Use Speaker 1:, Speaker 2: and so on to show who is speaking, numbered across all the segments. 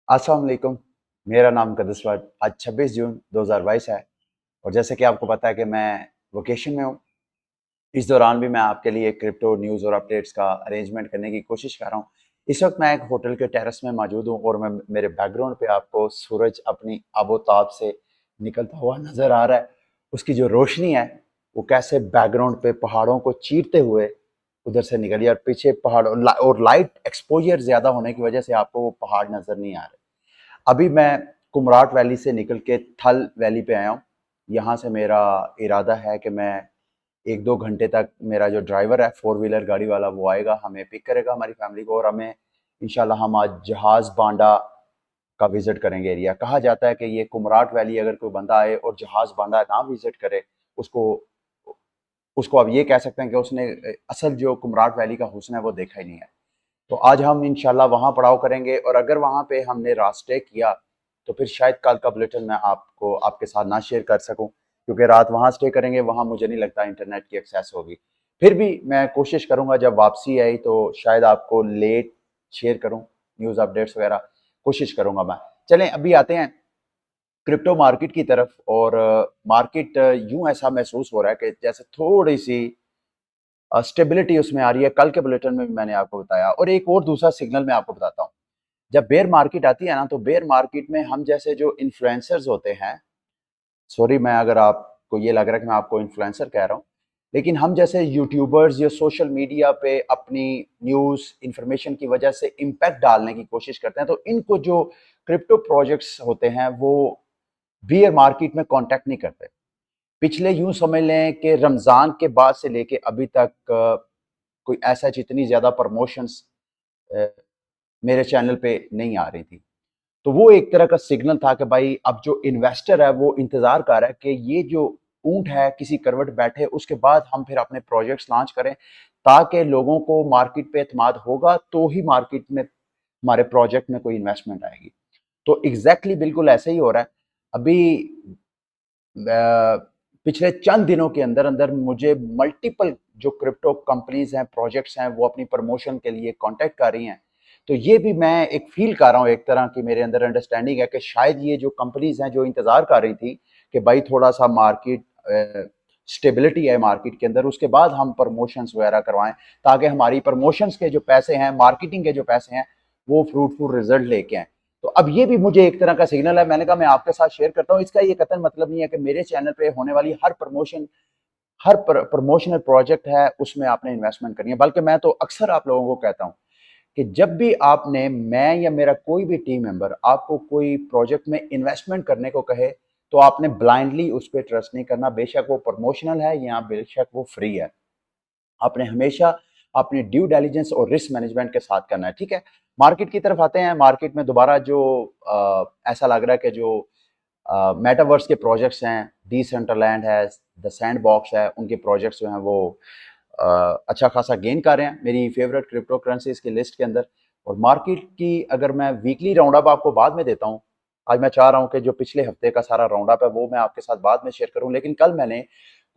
Speaker 1: अस्सलाम वालेकुम। मेरा नाम कदसवत। आज 26 जून 2022 है और जैसे कि आपको पता है कि मैं वोकेशन में हूँ। इस दौरान भी मैं आपके लिए क्रिप्टो न्यूज़ और अपडेट्स का अरेंजमेंट करने की कोशिश कर रहा हूँ। इस वक्त मैं एक होटल के टेरेस में मौजूद हूँ और मैं मेरे बैकग्राउंड पे आपको सूरज अपनी आबोताब से निकलता हुआ नज़र आ रहा है। उसकी जो रोशनी है वो कैसे बैकग्राउंड पे पहाड़ों को चीरते हुए उधर से निकली और पीछे पहाड़ और लाइट एक्सपोजर ज़्यादा होने की वजह से आपको वो पहाड़ नज़र नहीं आ रहे। अभी मैं कुमराट वैली से निकल के थल वैली पे आया हूँ। यहाँ से मेरा इरादा है कि मैं 1-2 घंटे तक मेरा जो ड्राइवर है फोर व्हीलर गाड़ी वाला वो आएगा, हमें पिक करेगा हमारी फैमिली को और हमें इंशाल्लाह हम आज जहाज़ बांडा का विजिट करेंगे एरिया। कहा जाता है कि ये कुमराट वैली अगर कोई बंदा आए और जहाज़ बांडा ना विजिट करे उसको उसको आप ये कह सकते हैं कि उसने असल जो कुमराट वैली का हुस्न है वो देखा ही नहीं है। तो आज हम इंशाल्लाह वहाँ पड़ाव करेंगे और अगर वहाँ पे हमने रात स्टे किया तो फिर शायद कल का बुलेटिन मैं आपको आपके साथ ना शेयर कर सकूं क्योंकि रात वहाँ स्टे करेंगे, वहाँ मुझे नहीं लगता इंटरनेट की एक्सेस होगी। फिर भी मैं कोशिश करूंगा जब वापसी आई तो शायद आपको लेट शेयर करूं न्यूज़ अपडेट्स वगैरह, कोशिश करूंगा मैं। चलें अभी आते हैं क्रिप्टो मार्केट की तरफ और मार्केट यूं ऐसा महसूस हो रहा है कि जैसे थोड़ी सी स्टेबिलिटी उसमें आ रही है। कल के बुलेटिन में भी मैंने आपको बताया और एक और दूसरा सिग्नल मैं आपको बताता हूँ। जब बेयर मार्केट आती है ना तो बेयर मार्केट में हम जैसे जो इन्फ्लुएंसर्स होते हैं, सॉरी मैं अगर आपको ये लग रहा है कि मैं आपको इन्फ्लुएंसर कह रहा हूँ, लेकिन हम जैसे यूट्यूबर्स या सोशल मीडिया पे अपनी न्यूज़ इंफॉर्मेशन की वजह से इम्पैक्ट डालने की कोशिश करते हैं तो इनको जो क्रिप्टो प्रोजेक्ट्स होते हैं वो बियर मार्केट में कांटेक्ट नहीं करते। पिछले यूं समझ लें कि रमज़ान के बाद से लेके अभी तक कोई ऐसा जितनी ज़्यादा प्रमोशंस मेरे चैनल पे नहीं आ रही थी। तो वो एक तरह का सिग्नल था कि भाई अब जो इन्वेस्टर है वो इंतज़ार कर रहा है कि ये जो ऊँट है किसी करवट बैठे, उसके बाद हम फिर अपने प्रोजेक्ट्स लॉन्च करें ताकि लोगों को मार्केट पे एतमाद होगा तो ही मार्केट में हमारे प्रोजेक्ट में कोई इन्वेस्टमेंट आएगी। तो एग्ज़ैक्टली बिल्कुल ऐसा ही हो रहा है। अभी पिछले चंद दिनों के अंदर अंदर मुझे मल्टीपल जो क्रिप्टो कंपनीज हैं, प्रोजेक्ट्स हैं, वो अपनी प्रमोशन के लिए कांटेक्ट कर रही हैं। तो ये भी मैं एक फील कर रहा हूँ, एक तरह की मेरे अंदर अंडरस्टैंडिंग है कि शायद ये जो कंपनीज हैं जो इंतजार कर रही थी कि भाई थोड़ा सा मार्केट स्टेबिलिटी है मार्केट के अंदर, उसके बाद हम प्रमोशंस वगैरह करवाएं ताकि हमारी प्रमोशंस के जो पैसे हैं, मार्केटिंग के जो पैसे हैं, वो फ्रूटफुल रिजल्ट लेके आए। तो अब ये भी मुझे एक तरह का सिग्नल है। मैंने कहा मैं आपके साथ शेयर करता हूँ। इसका ये कतई मतलब नहीं है कि मेरे चैनल पे होने वाली हर प्रमोशन, हर प्रमोशनल प्रोजेक्ट है उसमें आपने इन्वेस्टमेंट करनी है, बल्कि मैं तो अक्सर आप लोगों को कहता हूँ कि जब भी आपने, मैं या मेरा कोई भी टीम मेंबर आपको कोई प्रोजेक्ट में इन्वेस्टमेंट करने को कहे तो आपने ब्लाइंडली उस पर ट्रस्ट नहीं करना, बेशक वो प्रमोशनल है या बेशक वो फ्री है। आपने हमेशा अपनी ड्यू डिलिजेंस और रिस्क मैनेजमेंट के साथ करना है, ठीक है। मार्केट की तरफ आते हैं। मार्केट में दोबारा जो ऐसा लग रहा है कि जो मेटावर्स के प्रोजेक्ट्स हैं, डिसेंट्रलैंड है, द सैंड बॉक्स है, उनके प्रोजेक्ट्स जो हैं वो अच्छा खासा गेन कर रहे हैं मेरी फेवरेट क्रिप्टो करेंसीज की लिस्ट के अंदर। और मार्केट की अगर मैं वीकली राउंड अप आपको बाद में देता हूँ, आज मैं चाह रहा हूँ कि जो पिछले हफ्ते का सारा राउंड अप है वो मैं आपके साथ बाद में शेयर करूँ, लेकिन कल मैंने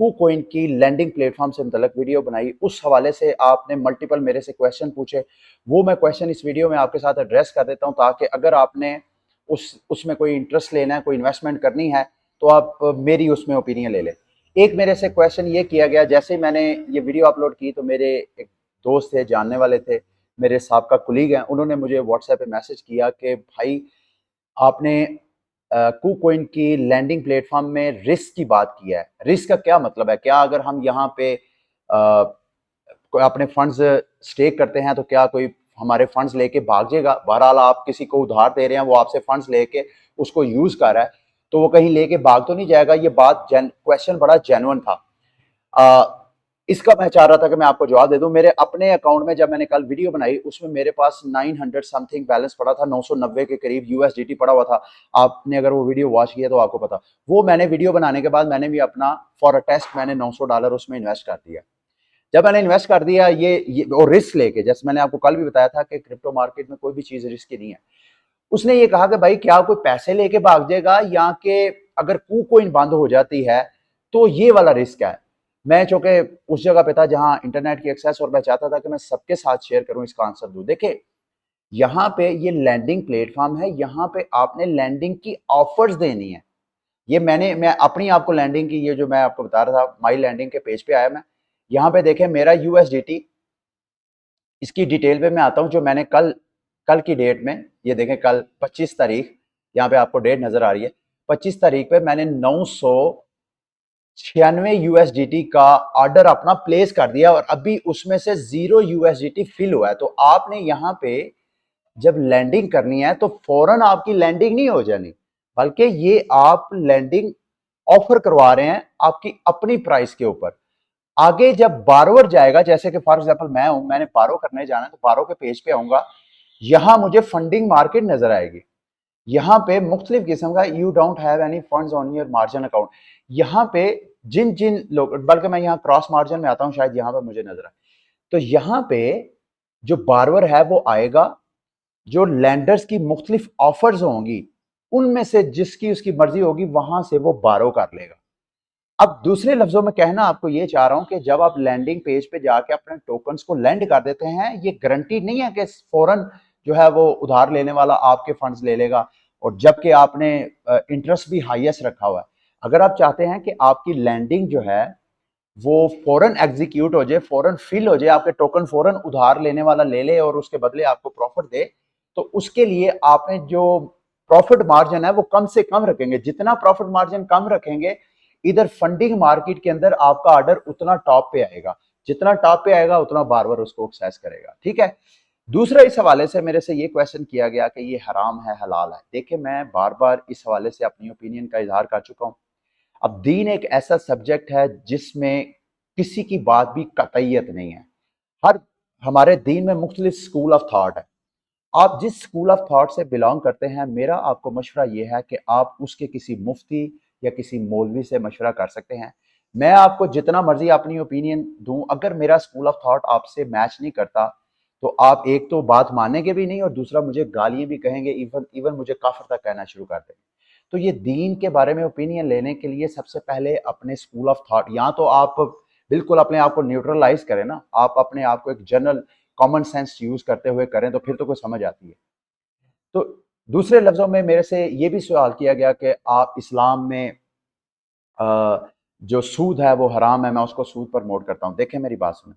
Speaker 1: KuCoin की लैंडिंग प्लेटफॉर्म से मुतल्लिक वीडियो बनाई। उस हवाले से आपने मल्टीपल मेरे से क्वेश्चन पूछे, वो मैं क्वेश्चन इस वीडियो में आपके साथ एड्रेस कर देता हूँ ताकि अगर आपने उसमें कोई इंटरेस्ट लेना है, कोई इन्वेस्टमेंट करनी है, तो आप मेरी उसमें ओपिनियन ले लें। एक मेरे से क्वेश्चन ये किया गया, जैसे ही मैंने ये वीडियो अपलोड की तो मेरे एक दोस्त थे, जानने वाले थे, मेरे साहब का कुलीग हैं, उन्होंने मुझे व्हाट्सएप पे मैसेज किया कि भाई आपने KuCoin की लैंडिंग प्लेटफॉर्म में रिस्क की बात की है। रिस्क का क्या मतलब है? क्या अगर हम यहाँ पे अपने फंड्स स्टेक करते हैं तो क्या कोई हमारे फंड्स लेके भाग जाएगा? बहरहाल आप किसी को उधार दे रहे हैं, वो आपसे फंड्स लेके उसको यूज कर रहा है, तो वो कहीं लेके भाग तो नहीं जाएगा? ये बात क्वेश्चन बड़ा जेन्युइन था। आ, इसका मैं चाह रहा था कि मैं आपको जवाब दे दूं। मेरे अपने अकाउंट में जब मैंने कल वीडियो बनाई उसमें मेरे पास 900 समथिंग बैलेंस पड़ा था, 990 के करीब USDT पड़ा हुआ था। आपने अगर वो वीडियो वॉच किया तो आपको पता। वो मैंने वीडियो बनाने के बाद मैंने भी अपना फॉर अ टेस्ट मैंने $900 उसमें इन्वेस्ट कर दिया। जब मैंने इन्वेस्ट कर दिया ये और रिस्क लेके, जैसे मैंने आपको कल भी बताया था कि क्रिप्टो मार्केट में कोई भी चीज रिस्क नहीं है। उसने ये कहा कि भाई क्या कोई पैसे लेके भाग जाएगा या कि अगर KuCoin बंद हो जाती है तो ये वाला रिस्क है। मैं चूंकि उस जगह पे था जहां इंटरनेट की एक्सेस और मैं चाहता था कि मैं सबके साथ शेयर करूं, इसका आंसर दूं। देखिए यहाँ पे ये लैंडिंग प्लेटफॉर्म है, यहाँ पे आपने लैंडिंग की ऑफर्स देनी है। ये मैं अपनी आपको लैंडिंग की, ये जो मैं आपको बता रहा था, माई लैंडिंग के पेज पे आया मैं। यहाँ पे देखें मेरा यूएसडीटी, इसकी डिटेल पे मैं आता हूँ। जो मैंने कल कल की डेट में, ये देखें कल 25 तारीख, यहाँ पे आपको डेट नजर आ रही है, 25 तारीख पे मैंने 996 यूएसडीटी का ऑर्डर अपना प्लेस कर दिया और अभी उसमें से 0 यूएसडीटी फिल हुआ है। तो आपने यहाँ पे जब लैंडिंग करनी है तो फौरन आपकी लैंडिंग नहीं हो जानी, बल्कि ये आप लैंडिंग ऑफर करवा रहे हैं आपकी अपनी प्राइस के ऊपर। आगे जब बारोवर जाएगा, जैसे कि फॉर एग्जांपल मैं हूं, मैंने बारो करने जाना है, तो बारो के पेज पे आऊंगा, यहां मुझे फंडिंग मार्केट नजर आएगी। यहाँ पे मुख्तलिफ किस्म का, you don't have any funds on your margin account, यहाँ पे जिन जिन लोग, बल्कि मैं यहाँ क्रॉस मार्जिन में आता हूँ, शायद यहाँ पे मुझे नजर आए। तो यहाँ पे जो बारवर है वो आएगा, जो लैंडर्स की मुख्तलिफ ऑफर्स होंगी उनमें से जिसकी उसकी मर्जी होगी वहां से वो बारो कर लेगा। अब दूसरे लफ्जों में कहना आपको ये चाह रहा हूं कि जब आप लैंडिंग पेज पे जाके अपने टोकन्स को लैंड कर देते हैं, ये गारंटी नहीं है कि फौरन जो है वो उधार लेने वाला आपके फंड्स ले लेगा, और जबकि आपने इंटरेस्ट भी हाईएस्ट रखा हुआ है। अगर आप चाहते हैं कि आपकी लैंडिंग जो है वो फौरन एग्जीक्यूट हो जाए, फौरन फिल हो जाए, आपके टोकन फौरन उधार लेने वाला ले ले और उसके बदले आपको प्रॉफिट दे, तो उसके लिए आपने जो प्रॉफिट मार्जिन है वो कम से कम रखेंगे। जितना प्रॉफिट मार्जिन कम रखेंगे, इधर फंडिंग मार्केट के अंदर आपका ऑर्डर उतना टॉप पे आएगा, जितना टॉप पे आएगा उतना बार बार उसको एक्सेस करेगा। ठीक है। दूसरा, इस हवाले से मेरे से ये क्वेश्चन किया गया कि ये हराम है हलाल है। देखिए, मैं बार बार इस हवाले से अपनी ओपिनियन का इजहार कर चुका हूं। अब दीन एक ऐसा सब्जेक्ट है जिसमें किसी की बात भी कतईयत नहीं है। हर हमारे दीन में मुख्तलिफ स्कूल ऑफ थॉट है। आप जिस स्कूल ऑफ थॉट से बिलोंग करते हैं, मेरा आपको मशवरा यह है कि आप उसके किसी मुफ्ती या किसी मौलवी से मशवरा कर सकते हैं। मैं आपको जितना मर्जी अपनी ओपिनियन दूं, अगर मेरा स्कूल ऑफ थॉट आपसे मैच नहीं करता तो आप एक तो बात मानेंगे भी नहीं, और दूसरा मुझे गालियां भी कहेंगे, इवन इवन मुझे काफिर तक कहना शुरू कर देंगे। तो ये दीन के बारे में ओपिनियन लेने के लिए सबसे पहले अपने स्कूल ऑफ थॉट, या तो आप बिल्कुल अपने आप को न्यूट्रलाइज करें ना, आप अपने आप को एक जनरल कॉमन सेंस यूज करते हुए करें, तो फिर तो कोई समझ आती है। तो दूसरे लफ्जों में मेरे से ये भी सवाल किया गया कि आप इस्लाम में जो सूद है वो हराम है, मैं उसको सूद पर प्रमोट करता हूँ। देखें, मेरी बात सुने,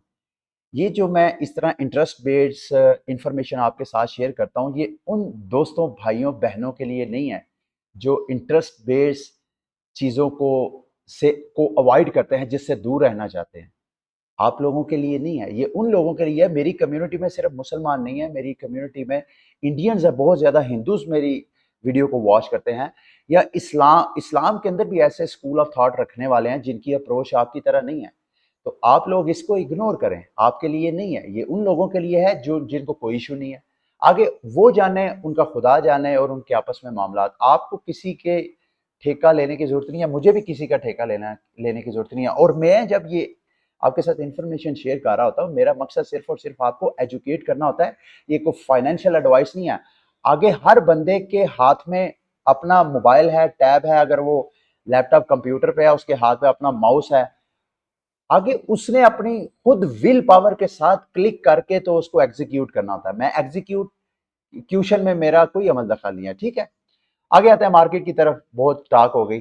Speaker 1: ये जो मैं इस तरह इंटरेस्ट बेस्ड इंफॉर्मेशन आपके साथ शेयर करता हूँ, ये उन दोस्तों भाइयों बहनों के लिए नहीं है जो इंटरेस्ट बेस्ड चीज़ों को अवॉइड करते हैं, जिससे दूर रहना चाहते हैं। आप लोगों के लिए नहीं है, ये उन लोगों के लिए है। मेरी कम्युनिटी में सिर्फ मुसलमान नहीं है, मेरी कम्युनिटी में इंडियंस है, बहुत ज़्यादा हिंदूज मेरी वीडियो को वॉच करते हैं, या इस्लाम के अंदर भी ऐसे स्कूल ऑफ थॉट रखने वाले हैं जिनकी अप्रोच आपकी तरह नहीं है। तो आप लोग इसको इग्नोर करें, आपके लिए नहीं है, ये उन लोगों के लिए है जो जिनको कोई इशू नहीं है। आगे वो जाने, उनका खुदा जाने और उनके आपस में मामला। आपको किसी के ठेका लेने की जरूरत नहीं है, मुझे भी किसी का ठेका लेने की जरूरत नहीं है। और मैं जब ये आपके साथ इंफॉर्मेशन शेयर कर रहा होता हूँ, मेरा मकसद सिर्फ और सिर्फ आपको एजुकेट करना होता है। ये कोई फाइनेंशियल एडवाइस नहीं है। आगे हर बंदे के हाथ में अपना मोबाइल है, टैब है, अगर वो लैपटॉप कंप्यूटर पे है, उसके हाथ में अपना माउस है, आगे उसने अपनी खुद विल पावर के साथ क्लिक करके तो उसको एग्जीक्यूट करना होता है। मैं एग्जीक्यूशन में मेरा कोई अमल दखल नहीं है। ठीक है। आगे आते हैं मार्केट की तरफ। बहुत टॉक हो गई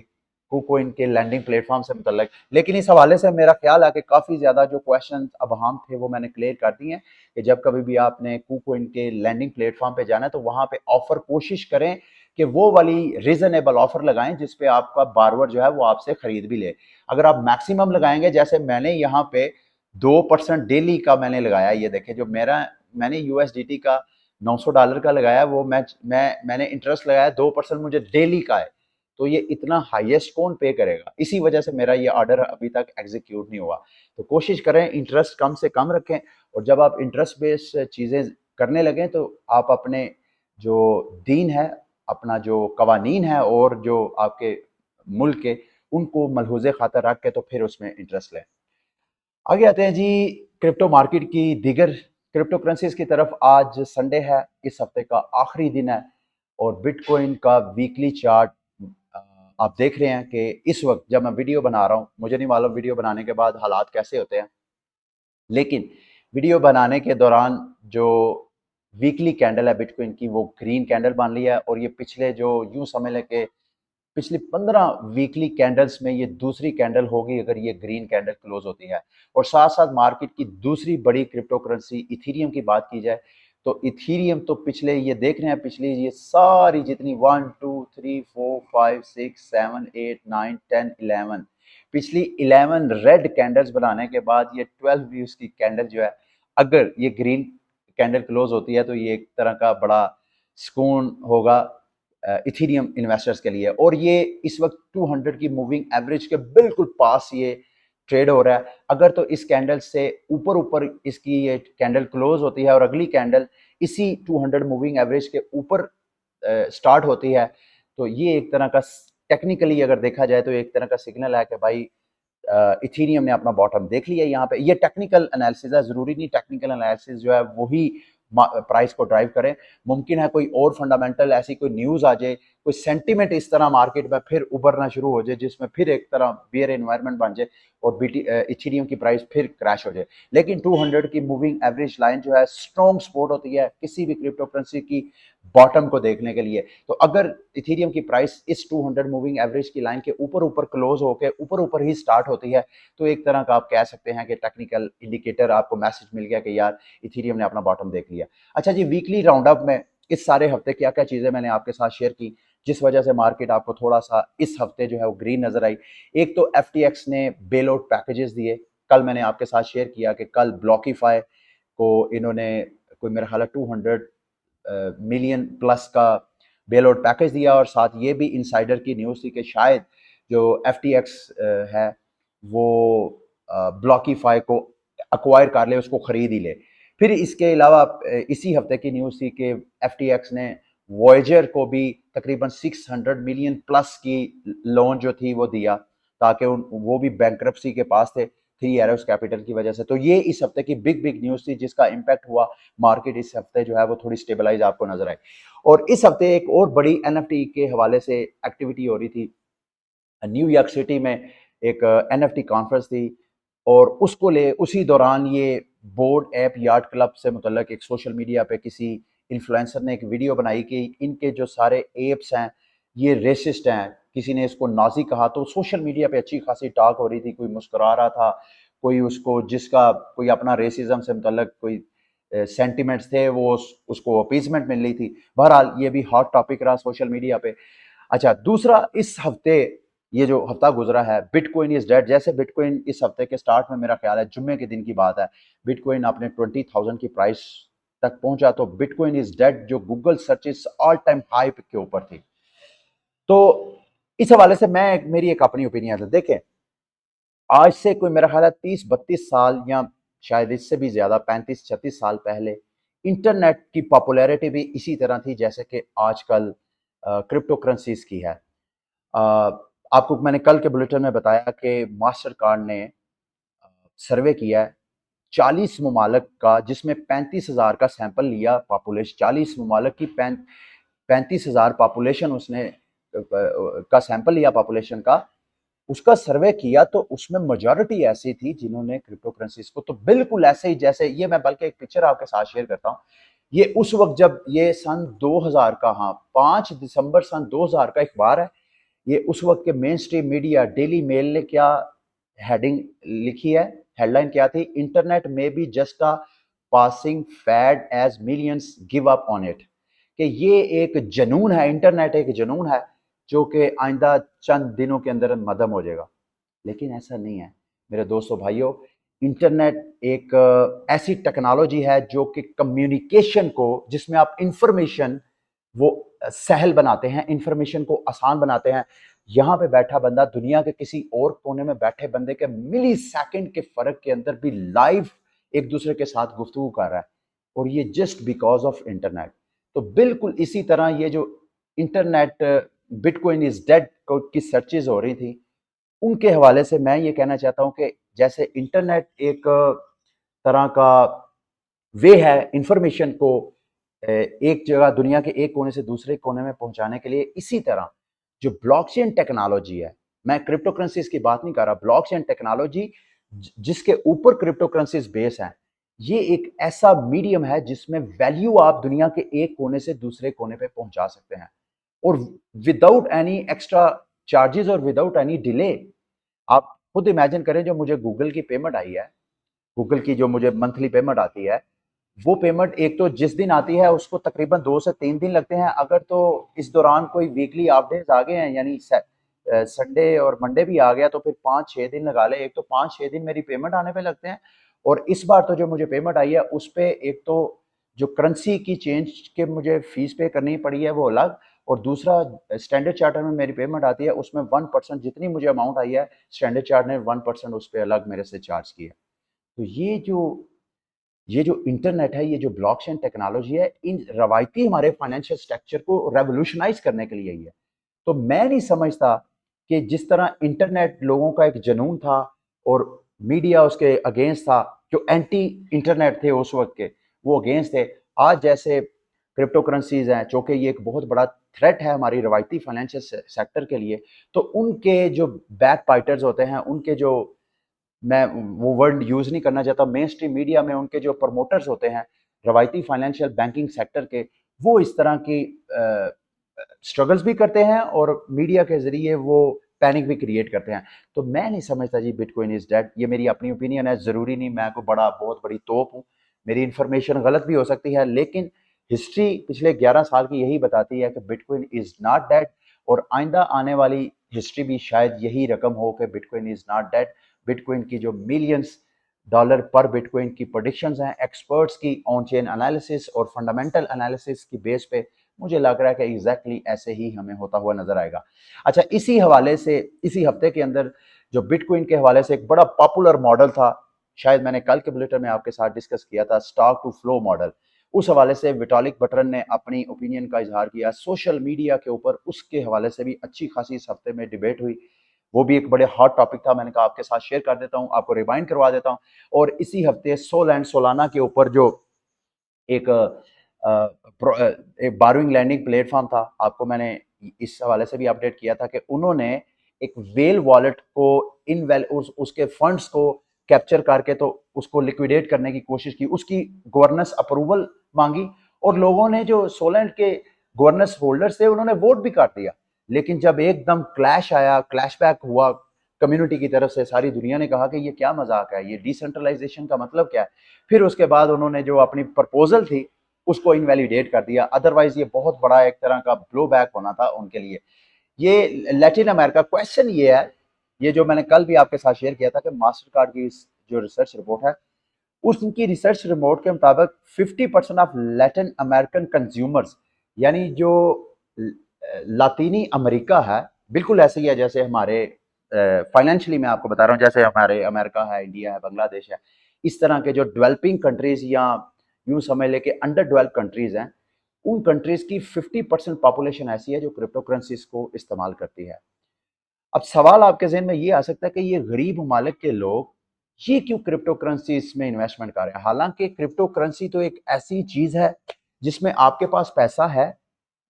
Speaker 1: कुकोइन के लैंडिंग प्लेटफॉर्म से मुतल्लिक, लेकिन इस हवाले से मेरा ख्याल है कि काफ़ी ज़्यादा जो क्वेश्चन अबहम थे वो मैंने क्लियर कर दिए हैं कि जब कभी भी आपने कुकोइन के लैंडिंग प्लेटफॉर्म पे जाना है तो वहाँ पे ऑफर कोशिश करें कि वो वाली रीजनेबल ऑफर लगाएं जिसपे आपका बारवर जो है वो आपसे खरीद भी ले। अगर आप मैक्सिमम लगाएंगे, जैसे मैंने यहाँ पे 2% डेली का मैंने लगाया, ये देखें, जो मैंने यूएसडीटी का $900 का लगाया, वो मैंने इंटरेस्ट लगाया 2%, मुझे डेली का है। तो ये इतना हाईएस्ट कौन पे करेगा? इसी वजह से मेरा ये ऑर्डर अभी तक एग्जीक्यूट नहीं हुआ। तो कोशिश करें इंटरेस्ट कम से कम रखें, और जब आप इंटरेस्ट बेस्ड चीज़ें करने लगें तो आप अपने जो दीन है, अपना जो कवानीन है और जो आपके मुल्क के, उनको मलहूज़े खातर रख के तो फिर उसमें इंटरेस्ट लें। आगे आते हैं जी क्रिप्टो मार्केट की दीगर क्रिप्टो करेंसीज की तरफ। आज संडे है, इस हफ्ते का आखिरी दिन है, और बिटकॉइन का वीकली चार्ट आप देख रहे हैं कि इस वक्त जब मैं वीडियो बना रहा हूं, मुझे नहीं मालूम वीडियो बनाने के बाद हालात कैसे होते हैं, लेकिन वीडियो बनाने के दौरान जो वीकली कैंडल है बिटकॉइन की वो ग्रीन कैंडल बन रही है, और ये पिछले जो यूं समझ लें कि पिछली 15 वीकली कैंडल्स में ये दूसरी कैंडल होगी अगर ये ग्रीन कैंडल क्लोज होती है। और साथ साथ मार्केट की दूसरी बड़ी क्रिप्टो करेंसी इथीरियम की बात की जाए तो इथीरियम तो पिछले ये देख रहे हैं, पिछली ये सारी जितनी 1 2 3 4 5 6 7 8 9 10 11 पिछली 11 रेड कैंडल्स बनाने के बाद ये 12 भी उसकी कैंडल जो है, अगर ये ग्रीन कैंडल क्लोज होती है तो ये एक तरह का बड़ा सुकून होगा इथीरियम इन्वेस्टर्स के लिए। और ये इस वक्त 200 की मूविंग एवरेज के बिल्कुल पास ये ट्रेड हो रहा है। अगर तो इस कैंडल से ऊपर ऊपर इसकी ये कैंडल क्लोज होती है और अगली कैंडल इसी 200 मूविंग एवरेज के ऊपर स्टार्ट होती है, तो ये एक तरह का टेक्निकली अगर देखा जाए तो एक तरह का सिग्नल है कि भाई इथीरियम ने अपना बॉटम देख लिया। यहाँ पे ये टेक्निकल एनालिसिस है, जरूरी नहीं टेक्निकल एनालिसिस जो है वही प्राइस को ड्राइव करें। मुमकिन है कोई और फंडामेंटल ऐसी कोई न्यूज आ जाए, कोई सेंटीमेंट इस तरह मार्केट में फिर उभरना शुरू हो जाए जिसमें फिर एक तरह बियर एनवायरनमेंट बन जाए और इथीरियम की प्राइस फिर क्रैश हो जाए। लेकिन 200 की मूविंग एवरेज लाइन जो है स्ट्रॉन्ग सपोर्ट होती है किसी भी क्रिप्टो करेंसी की बॉटम को देखने के लिए। तो अगर इथीरियम की प्राइस इस 200 मूविंग एवरेज की लाइन के ऊपर ऊपर क्लोज होकर ऊपर ऊपर ही स्टार्ट होती है, तो एक तरह का आप कह सकते हैं कि टेक्निकल इंडिकेटर आपको मैसेज मिल गया कि यार इथीरियम ने अपना बॉटम देख लिया। अच्छा जी, वीकली राउंड अप में इस सारे हफ्ते क्या क्या चीजें मैंने आपके साथ शेयर की जिस वजह से मार्केट आपको थोड़ा सा इस हफ्ते जो है वो ग्रीन नजर आई। एक तो FTX ने बेल आउट पैकेजेस दिए। कल मैंने आपके साथ शेयर किया कि कल ब्लॉकीफाई को इन्होंने कोई मेरा ख्याल 200 मिलियन प्लस का बेल आउट पैकेज दिया, और साथ ये भी इनसाइडर की न्यूज़ थी कि शायद जो FTX है वो ब्लॉकीफाई को अक्वायर कर ले, उसको खरीद ही ले। फिर इसके अलावा इसी हफ्ते की न्यूज़ थी कि FTX ने वॉयजर को भी तकरीबन 600 मिलियन प्लस की लोन जो थी वो दिया ताकि वो भी बैंक्रप्सी के पास थे 3 एरोस कैपिटल की वजह से। तो ये इस हफ्ते की बिग बिग न्यूज़ थी जिसका इम्पैक्ट हुआ मार्केट इस हफ्ते जो है वो थोड़ी स्टेबलाइज आपको नजर आई। और इस हफ्ते एक और बड़ी NFT के हवाले से एक्टिविटी हो रही थी। न्यूयॉर्क सिटी में एक NFT कॉन्फ्रेंस थी और उसको ले उसी दौरान ये बोर्ड ऐप यार्ड क्लब से मुतल्लक एक सोशल मीडिया पे किसी इन्फ्लुएंसर ने एक वीडियो बनाई कि इनके जो सारे एप्स हैं ये रेसिस्ट हैं। किसी ने इसको नाजी कहा तो सोशल मीडिया पे अच्छी खासी टॉक हो रही थी, कोई मुस्कुरा रहा था, कोई उसको जिसका कोई अपना रेसिज्म से मुतल्लक कोई सेंटिमेंट्स थे वो उसको अपीजमेंट मिल रही थी। बहरहाल ये भी हॉट टॉपिक रहा सोशल मीडिया पे। अच्छा, दूसरा इस हफ्ते ये जो हफ्ता गुजरा है बिटकॉइन इज डेड। जैसे बिटकॉइन इस हफ्ते के स्टार्ट में मेरा ख्याल है जुम्मे के दिन की बात है, बिटकॉइन अपने 20,000 की प्राइस तक पहुंचा तो बिटकॉइन इज डेड जो Google searches all time high के ऊपर थी। तो इस हवाले से मैं मेरी एक अपनी ओपिनियन है। देखें, आज से कोई मेरा ख्याल है 30-32 साल या शायद इससे भी ज्यादा 35-36 साल पहले इंटरनेट की पॉपुलैरिटी भी इसी तरह थी जैसे कि आजकल क्रिप्टो करेंसीज की है। आपको मैंने कल के बुलेटिन में बताया कि मास्टर कार्ड ने सर्वे किया है 40 ममालक का जिसमें 35,000 का सैंपल लिया। पॉपुलेशन 40 ममालक की 35,000 पॉपुलेशन उसने का सैंपल लिया पॉपुलेशन का, उसका सर्वे किया तो उसमें मेजॉरिटी ऐसी थी जिन्होंने क्रिप्टो करेंसीज को तो बिल्कुल ऐसे ही जैसे ये, मैं बल्कि एक पिक्चर आपके साथ शेयर करता हूँ। ये उस वक्त जब ये सन 2000 का, हाँ 5 दिसंबर सन 2000 का अखबार है। ये उस वक्त के main stream media Daily Mail ने क्या हेडिंग लिखी है, हेडलाइन क्या थी, इंटरनेट में be just a passing fad as millions give up on it. कि ये एक जनून है, इंटरनेट एक जनून है जो कि आइंदा चंद दिनों के अंदर मदम हो जाएगा। लेकिन ऐसा नहीं है मेरे दोस्तों भाइयों। इंटरनेट एक ऐसी टेक्नोलॉजी है जो कि कम्युनिकेशन को, जिसमें आप इंफॉर्मेशन वो सहल बनाते हैं, इंफॉर्मेशन को आसान बनाते हैं। यहाँ पे बैठा बंदा दुनिया के किसी और कोने में बैठे बंदे के मिली सेकेंड के फर्क के अंदर भी लाइव एक दूसरे के साथ गुफ्तगू कर रहा है, और ये जस्ट बिकॉज ऑफ इंटरनेट। तो बिल्कुल इसी तरह ये जो इंटरनेट बिटकॉइन इज डेड की सर्चेज हो रही थी उनके हवाले से मैं ये कहना चाहता हूं कि जैसे इंटरनेट एक तरह का वे है इंफॉर्मेशन को एक जगह दुनिया के एक कोने से दूसरे कोने में पहुंचाने के लिए, इसी तरह जो ब्लॉकचेन टेक्नोलॉजी है, मैं क्रिप्टो करेंसीज की बात नहीं कर रहा, ब्लॉकचेन टेक्नोलॉजी जिसके ऊपर क्रिप्टो करेंसीज बेस है, ये एक ऐसा मीडियम है जिसमें वैल्यू आप दुनिया के एक कोने से दूसरे कोने पे पहुंचा सकते हैं, और विदाउट एनी एक्स्ट्रा चार्जेस और विदाउट एनी डिले। आप खुद इमेजिन करें, जो मुझे गूगल की पेमेंट आई है, गूगल की जो मुझे मंथली पेमेंट आती है, वो पेमेंट एक तो जिस दिन आती है उसको तकरीबन 2 से 3 दिन लगते हैं। अगर तो इस दौरान कोई वीकली अपडेट्स आ गए हैं, यानी संडे और मंडे भी आ गया, तो फिर 5-6 दिन लगा ले, एक तो 5-6 दिन मेरी पेमेंट आने पे लगते हैं। और इस बार तो जो मुझे पेमेंट आई है उस पे एक तो जो करेंसी की चेंज के मुझे फीस पे करनी पड़ी है वो अलग, और दूसरा स्टैंडर्ड चार्टर में मेरी पेमेंट आती है उसमें 1% जितनी मुझे अमाउंट आई है, स्टैंडर्ड चार्टर ने 1% उस पर अलग मेरे से चार्ज किया। तो ये जो इंटरनेट है, ये जो ब्लॉकचेन टेक्नोलॉजी है, इन रवायती हमारे फाइनेंशियल स्ट्रक्चर को रेवोल्यूशनाइज करने के लिए ही है। तो मैं नहीं समझता कि जिस तरह इंटरनेट लोगों का एक जुनून था और मीडिया उसके अगेंस्ट था, जो एंटी इंटरनेट थे उस वक्त के, वो अगेंस्ट थे। आज जैसे क्रिप्टो करेंसीज हैं, चूंकि ये एक बहुत बड़ा थ्रेट है हमारी रवायती फाइनेंशियल सेक्टर के लिए, तो उनके जो बैक बाइटर्स होते हैं, उनके जो, मैं वो वर्ड यूज नहीं करना चाहता, मेन स्ट्रीम मीडिया में उनके जो प्रमोटर्स होते हैं रवायती फाइनेंशियल बैंकिंग सेक्टर के, वो इस तरह की स्ट्रगल्स भी करते हैं और मीडिया के जरिए वो पैनिक भी क्रिएट करते हैं। तो मैं नहीं समझता जी बिटकॉइन इज डेड। ये मेरी अपनी ओपिनियन है, जरूरी नहीं मैं कोई बहुत बड़ी तोप हूँ, मेरी इंफॉर्मेशन गलत भी हो सकती है, लेकिन हिस्ट्री पिछले 11 साल की यही बताती है कि बिटकॉइन इज नॉट डेड, और आइंदा आने वाली हिस्ट्री भी शायद यही रकम हो कि bitcoin is not dead. Bitcoin की जो मिलियंस डॉलर पर बिटकॉइन की प्रोडिक्शंस हैं एक्सपर्ट्स की, ऑन चेन एनालिसिस और फंडामेंटल एनालिसिस की बेस पे, मुझे लग रहा है कि एग्जैक्टली ऐसे ही हमें होता हुआ नजर आएगा। अच्छा, इसी हवाले से इसी हफ्ते के अंदर जो बिटकॉइन के हवाले से एक बड़ा पॉपुलर मॉडल था, शायद मैंने कल के बुलेटिन में आपके साथ डिस्कस किया था, स्टॉक टू फ्लो मॉडल, उस हवाले से विटालिक बटरन ने अपनी ओपिनियन का इजहार किया सोशल मीडिया के ऊपर। उसके हवाले से भी अच्छी खासी इस हफ्ते में डिबेट हुई, वो भी एक बड़े हॉट टॉपिक था। मैंने कहा आपके साथ शेयर कर देता हूं, आपको रिमाइंड करवा देता हूं। और इसी हफ्ते सोल एंड सोलाना के ऊपर जो एक एक बारोइंग लैंडिंग प्लेटफॉर्म था, आपको मैंने इस हवाले से भी अपडेट किया था कि उन्होंने एक वेल वॉलेट को उसके फंड्स को कैप्चर करके तो उसको लिक्विडेट करने की कोशिश की, उसकी गवर्नेंस अप्रूवल मांगी, और लोगों ने जो सोलेंट के गवर्नेंस होल्डर्स थे उन्होंने वोट भी कर दिया। लेकिन जब एकदम क्लैश आया, क्लैशबैक हुआ कम्युनिटी की तरफ से, सारी दुनिया ने कहा कि ये क्या मजाक है, ये डिसेंट्रलाइजेशन का मतलब क्या है। फिर उसके बाद उन्होंने जो अपनी प्रपोजल थी उसको इनवैलिडेट कर दिया। अदरवाइज ये बहुत बड़ा एक तरह का ब्लो बैक होना था उनके लिए। ये लैटिन अमेरिका, क्वेश्चन ये है, ये जो मैंने कल भी आपके साथ शेयर किया था कि मास्टर कार्ड की जो रिसर्च रिपोर्ट है, उनकी रिसर्च रिपोर्ट के मुताबिक 50% ऑफ लैटिन अमेरिकन कंज्यूमर्स, यानी जो लातीनी अमेरिका है, बिल्कुल ऐसे ही है जैसे हमारे फाइनेंशियली, मैं आपको बता रहा हूँ, जैसे हमारे अमेरिका है, इंडिया है, बांग्लादेश है, इस तरह के जो डेवलपिंग कंट्रीज या यूं समझ ले कि अंडर डेवलप कंट्रीज हैं, उन कंट्रीज की 50% पॉपुलेशन ऐसी है जो क्रिप्टो करेंसीज को इस्तेमाल करती है। अब सवाल आपके जहन में ये आ सकता है कि ये गरीब ममालिक के लोग ये क्यों क्रिप्टो करेंसी में इन्वेस्टमेंट कर रहे हैं। हालांकि क्रिप्टो करेंसी तो एक ऐसी चीज है जिसमें आपके पास पैसा है,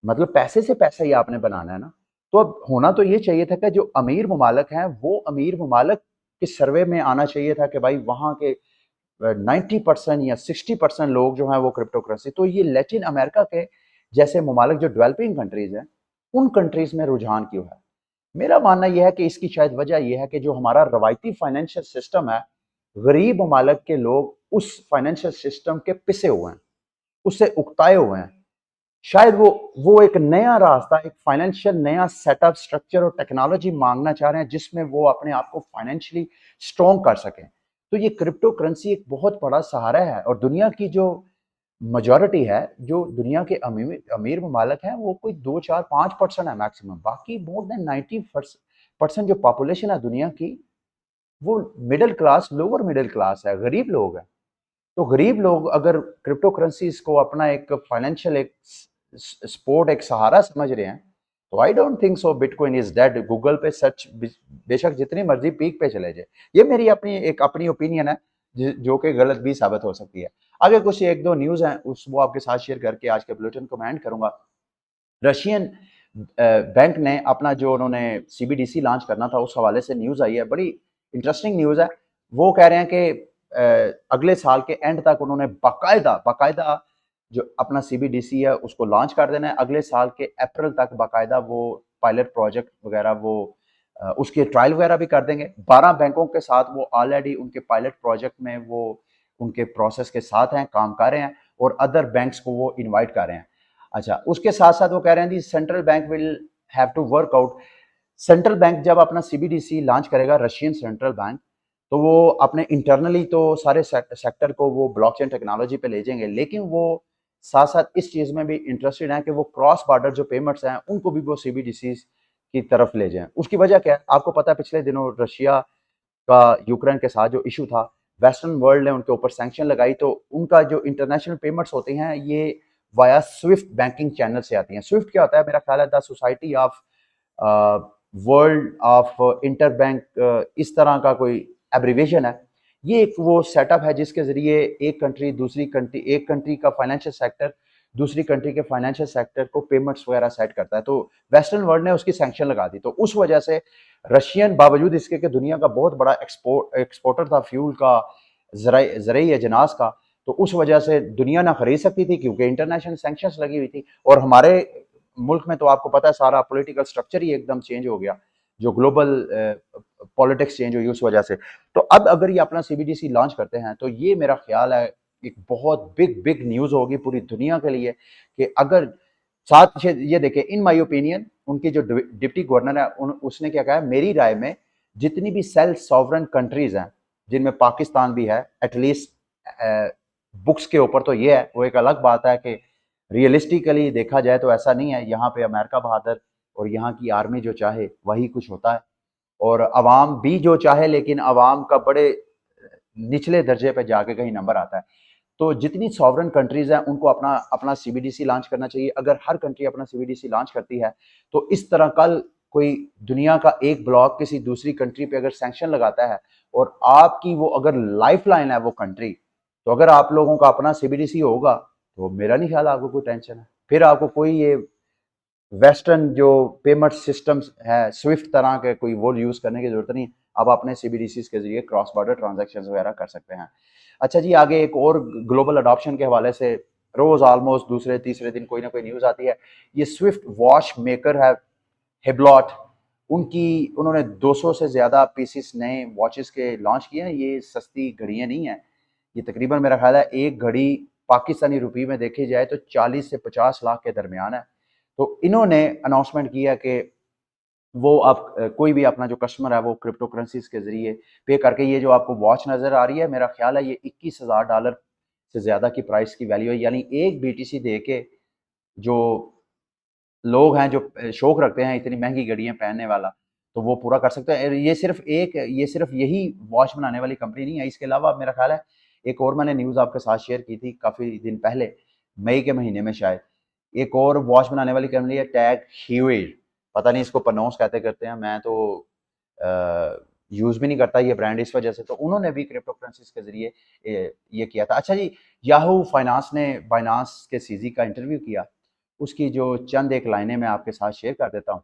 Speaker 1: मतलब पैसे से पैसा ही आपने बनाना है ना। तो अब होना तो ये चाहिए था कि जो अमीर ममालिक हैं वो अमीर ममालिक के सर्वे में आना चाहिए था कि भाई वहां के 90% या 60% लोग जो हैं वो क्रिप्टो करेंसी। तो ये लैटिन अमेरिका के जैसे ममालिक जो डेवलपिंग कंट्रीज हैं, उन कंट्रीज में रुझान क्यों है। मेरा मानना यह है कि इसकी शायद वजह यह है कि जो हमारा रवायती फाइनेंशियल सिस्टम है, गरीब ममालिक के लोग उस फाइनेंशियल सिस्टम के पिसे हुए हैं, उससे उकताए हुए हैं। शायद वो एक नया रास्ता, एक फाइनेंशियल नया सेटअप, स्ट्रक्चर और टेक्नोलॉजी मांगना चाह रहे हैं जिसमें वो अपने आप को फाइनेंशियली स्ट्रॉन्ग कर सकें। तो ये क्रिप्टो करेंसी एक बहुत बड़ा सहारा है, और दुनिया की जो मेजॉरिटी है, जो दुनिया के अमीर अमीर ममालिक हैं, वो कोई 2-4-5% है मैक्सिमम। बाकी मोर देन 90% जो पॉपुलेशन है दुनिया की, वो middle class, lower middle class है, गरीब लोग हैं। तो गरीब लोग अगर क्रिप्टो करेंसीज को अपना एक फाइनेंशियल एक सपोर्ट, एक सहारा समझ रहे हैं, तो I don't think so bitcoin is dead. Google पे सर्च बेशक जितनी मर्जी पीक पे चले जाए, ये मेरी अपनी ओपिनियन है, जो कि गलत भी साबित हो सकती है। आगे कुछ एक दो न्यूज हैं, उस वो आपके साथ शेयर करके आज के बुलेटिन को मैं एंड करूंगा। रशियन बैंक ने अपना जो उन्होंने सीबीडीसी लॉन्च करना था, उस हवाले से न्यूज आई है, बड़ी इंटरेस्टिंग न्यूज है। वो कह रहे हैं कि अगले साल के एंड तक उन्होंने बाकायदा जो अपना सीबीडीसी है उसको लॉन्च कर देना है। अगले साल के अप्रैल तक बाकायदा वो पायलट प्रोजेक्ट वगैरह वो उसके ट्रायल वगैरह भी कर देंगे। 12 बैंकों के साथ वो ऑलरेडी उनके पायलट प्रोजेक्ट में वो उनके प्रोसेस के साथ हैं, काम कर रहे हैं और अदर बैंक्स को वो इनवाइट कर रहे हैं। अच्छा, उसके साथ साथ वो कह रहे हैं the central bank will have to work out. Central bank जब अपना सीबीडीसी लॉन्च करेगा, रशियन सेंट्रल बैंक, तो वो अपने इंटरनली तो सारे सेक्टर को वो ब्लॉकचेन टेक्नोलॉजी पे ले जाएंगे, लेकिन वो साथ साथ इस चीज़ में भी इंटरेस्टेड हैं कि वो क्रॉस बॉर्डर जो पेमेंट्स हैं उनको भी वो सीबीडीसी की तरफ ले जाएं। उसकी वजह क्या है आपको पता है, पिछले दिनों रशिया का यूक्रेन के साथ जो इशू था, वेस्टर्न वर्ल्ड ने उनके ऊपर सैंक्शन लगाई, तो उनका जो इंटरनेशनल पेमेंट्स होती हैं ये वाया स्विफ्ट बैंकिंग चैनल से आती हैं। स्विफ्ट क्या होता है, मेरा ख्याल है the society of world of inter bank, इस तरह का कोई एब्रीवेशन है। ये एक वो सेटअप है जिसके जरिए एक कंट्री का फाइनेंशियल सेक्टर दूसरी कंट्री के फाइनेंशियल सेक्टर को पेमेंट्स वगैरह सेट करता है। तो वेस्टर्न वर्ल्ड ने उसकी सैंक्शन लगा दी, तो उस वजह से रशियन बावजूद इसके कि दुनिया का बहुत बड़ा एक्सपोर्टर था फ्यूल का, ज़रई अजनास का, तो उस वजह से दुनिया ना खरीद सकती थी क्योंकि इंटरनेशनल सैंक्शंस लगी हुई थी। और हमारे मुल्क में तो आपको पता है सारा पॉलिटिकल स्ट्रक्चर ही एकदम चेंज हो गया, जो ग्लोबल पॉलिटिक्स चेंज हुई उस वजह से। तो अब अगर ये अपना सीबीडीसी लॉन्च करते हैं तो ये मेरा ख्याल है एक बहुत बिग न्यूज़ होगी पूरी दुनिया के लिए। कि अगर साथ ये देखें, इन माय ओपिनियन उनकी जो डिप्टी गवर्नर है उसने क्या कहा है, मेरी राय में जितनी भी सेल्फ सॉवरन कंट्रीज हैं जिनमें पाकिस्तान भी है, एटलीस्ट बुक्स के ऊपर तो ये है, वो एक अलग बात है कि रियलिस्टिकली देखा जाए तो ऐसा नहीं है। यहाँ पे अमेरिका बहादुर और यहाँ की आर्मी जो चाहे वही कुछ होता है, और अवाम भी जो चाहे, लेकिन अवाम का बड़े निचले दर्जे पे जाके कहीं नंबर आता है। तो जितनी सॉवरन कंट्रीज हैं उनको अपना अपना सीबीडीसी लॉन्च करना चाहिए। अगर हर कंट्री अपना सीबीडीसी लॉन्च करती है तो इस तरह कल कोई दुनिया का एक ब्लॉक किसी दूसरी कंट्री पे अगर सैंक्शन लगाता है और आपकी वो अगर लाइफ लाइन है वो कंट्री, तो अगर आप लोगों का अपना सीबीडीसी होगा तो मेरा नहीं ख्याल आपको कोई टेंशन है। फिर आपको कोई ये वेस्टर्न जो पेमेंट सिस्टम्स है स्विफ्ट तरह के कोई वो यूज़ करने की जरूरत नहीं। आप अपने सीबीडीसी के जरिए क्रॉस बॉर्डर ट्रांजेक्शन वगैरह कर सकते हैं। अच्छा जी, आगे एक और ग्लोबल अडॉप्शन के हवाले से रोज ऑलमोस्ट दूसरे तीसरे दिन कोई ना कोई न्यूज़ आती है। ये स्विफ्ट वॉच मेकर है हेब्लॉट, उन्होंने 200 से ज़्यादा पीसीस नए वॉचेस के लॉन्च किए हैं। ये सस्ती घड़ियाँ नहीं हैं, ये तकरीबन मेरा ख्याल है एक घड़ी पाकिस्तानी रुपये में देखी जाए तो 40 से 50 लाख के दरमियान है। तो इन्होंने अनाउंसमेंट किया कि वो आप कोई भी अपना जो कस्टमर है वो क्रिप्टो करेंसीज के जरिए पे करके, ये जो आपको वॉच नज़र आ रही है मेरा ख्याल है ये $21,000 से ज़्यादा की प्राइस की वैल्यू है। यानी एक बीटीसी दे के जो लोग हैं जो शौक रखते हैं इतनी महंगी घड़ियां पहनने वाला, तो वो पूरा कर सकते हैं। ये सिर्फ यही वॉच बनाने वाली कंपनी नहीं है, इसके अलावा मेरा ख्याल है एक और मैंने न्यूज़ आपके साथ शेयर की थी काफ़ी दिन पहले, मई के महीने में शायद, एक और वॉच बनाने वाली कंपनी है टैग ह्यूइल, पता नहीं इसको प्रोनाउंस कैसे करते हैं, मैं तो यूज़ भी नहीं करता ये ब्रांड इस वजह से। तो उन्होंने भी क्रिप्टो करेंसीज के जरिए ये किया था। अच्छा जी, याहू फाइनेंस ने बाइनांस के सीजी का इंटरव्यू किया, उसकी जो चंद एक लाइनें मैं आपके साथ शेयर कर देता हूँ।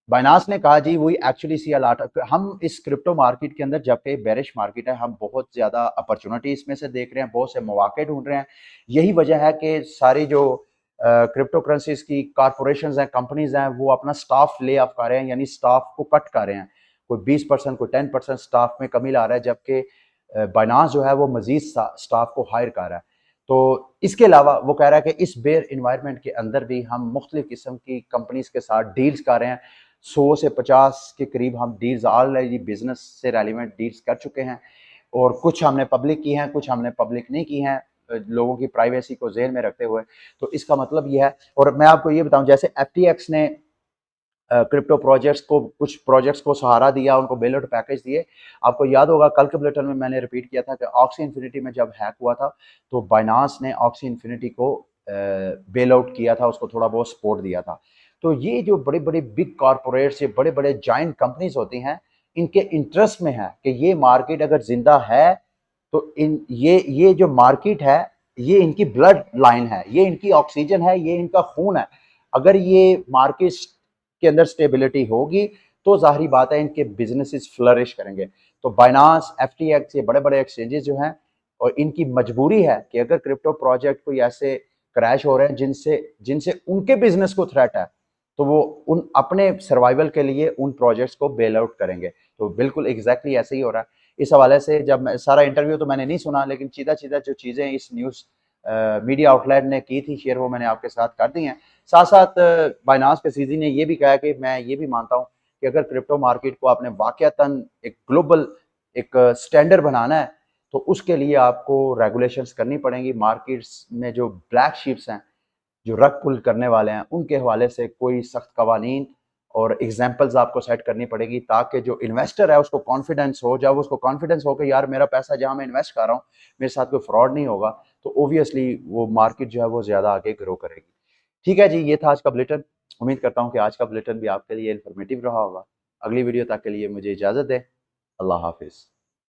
Speaker 1: बाइनांस ने कहा जी we actually see a lot, हम इस क्रिप्टो मार्केट के अंदर जबकि बेरिश मार्केट है, हम बहुत ज़्यादा अपॉर्चुनिटी इसमें से देख रहे हैं, बहुत से मौके ढूंढ रहे हैं। यही वजह है कि सारी जो क्रिप्टो करेंसीज की कॉरपोरेशंस हैं, कंपनीज हैं, वो अपना स्टाफ ले ऑफ कर रहे हैं, यानी स्टाफ को कट कर रहे हैं। कोई 20%, कोई 10% स्टाफ में कमी ला रहा है, जबकि बाइनांस जो है वो मजीद स्टाफ को हायर कर रहा है। तो इसके अलावा वो कह रहा है कि इस बेयर इन्वायरमेंट के अंदर भी हम मुख्तलिफ किस्म की कंपनीज के साथ डील्स कर रहे हैं। 100 से 50 के करीब हम डील्स ऑलरेडी बिजनेस से रेलिवेंट डील्स कर चुके हैं, और कुछ हमने पब्लिक की हैं, कुछ हमने पब्लिक नहीं की हैं, लोगों की प्राइवेसी को ज़हन में रखते हुए। तो इसका मतलब ये है, और मैं आपको ये बताऊं जैसे FTX ने क्रिप्टो कुछ प्रोजेक्ट्स को सहारा दिया, उनको बेल आउट पैकेज दिए। आपको याद होगा कल के बुलेटिन में मैंने रिपीट किया था कि ऑक्सी इन्फिनिटी में जब हैक हुआ था तो बाइनांस ने ऑक्सी इन्फिनिटी को बेल आउट किया था, उसको थोड़ा बहुत सपोर्ट दिया था। तो ये जो बड़े बड़े बिग कॉरपोरेट्स, ये बड़े बड़े जाइंट कंपनीज होती हैं, इनके इंटरेस्ट में है कि ये मार्केट अगर जिंदा है तो ये जो मार्केट है ये इनकी ब्लड लाइन है, ये इनकी ऑक्सीजन है, ये इनका खून है। अगर ये मार्केट के अंदर स्टेबिलिटी होगी तो जाहिर बात है इनके बिजनेसेस फ्लरिश करेंगे। तो बाइनांस, FTX, ये बड़े बड़े एक्सचेंजेस जो हैं, और इनकी मजबूरी है कि अगर क्रिप्टो प्रोजेक्ट कोई ऐसे क्रैश हो रहे हैं जिनसे जिनसे उनके बिजनेस को थ्रेट है, तो वो उन अपने सर्वाइवल के लिए उन प्रोजेक्ट्स को बेल आउट करेंगे। तो बिल्कुल एग्जैक्टली ऐसे ही हो रहा है। इस हवाले से जब मैं सारा इंटरव्यू तो मैंने नहीं सुना, लेकिन सीधा सीधा जो चीज़ें इस न्यूज़ मीडिया आउटलेट ने की थी शेयर, वो मैंने आपके साथ कर दी हैं। साथ साथ बाइनांस के सीजी ने ये भी कहा कि मैं ये भी मानता हूँ कि अगर क्रिप्टो मार्केट को आपने वाकयातन एक ग्लोबल एक स्टैंडर्ड बनाना है, तो उसके लिए आपको रेगुलेशंस करनी पड़ेंगी। मार्केट्स में जो ब्लैक शीप्स हैं, जो रग पुल करने वाले हैं, उनके हवाले से कोई सख्त कवानीन और एग्जाम्पल्स आपको सेट करनी पड़ेगी, ताकि जो इन्वेस्टर है उसको कॉन्फिडेंस हो। जब उसको कॉन्फिडेंस हो कि यार मेरा पैसा जहाँ मैं इन्वेस्ट कर रहा हूँ, मेरे साथ कोई फ्रॉड नहीं होगा, तो ओबियसली वो मार्केट जो है वो ज़्यादा आगे ग्रो करेगी। ठीक है जी, ये था आज का बुलेटिन। उम्मीद करता हूँ कि आज का बुलेटिन भी आपके लिए इन्फॉर्मेटिव रहा होगा। अगली वीडियो तक के लिए मुझे इजाज़त दें। अल्लाह हाफिज़।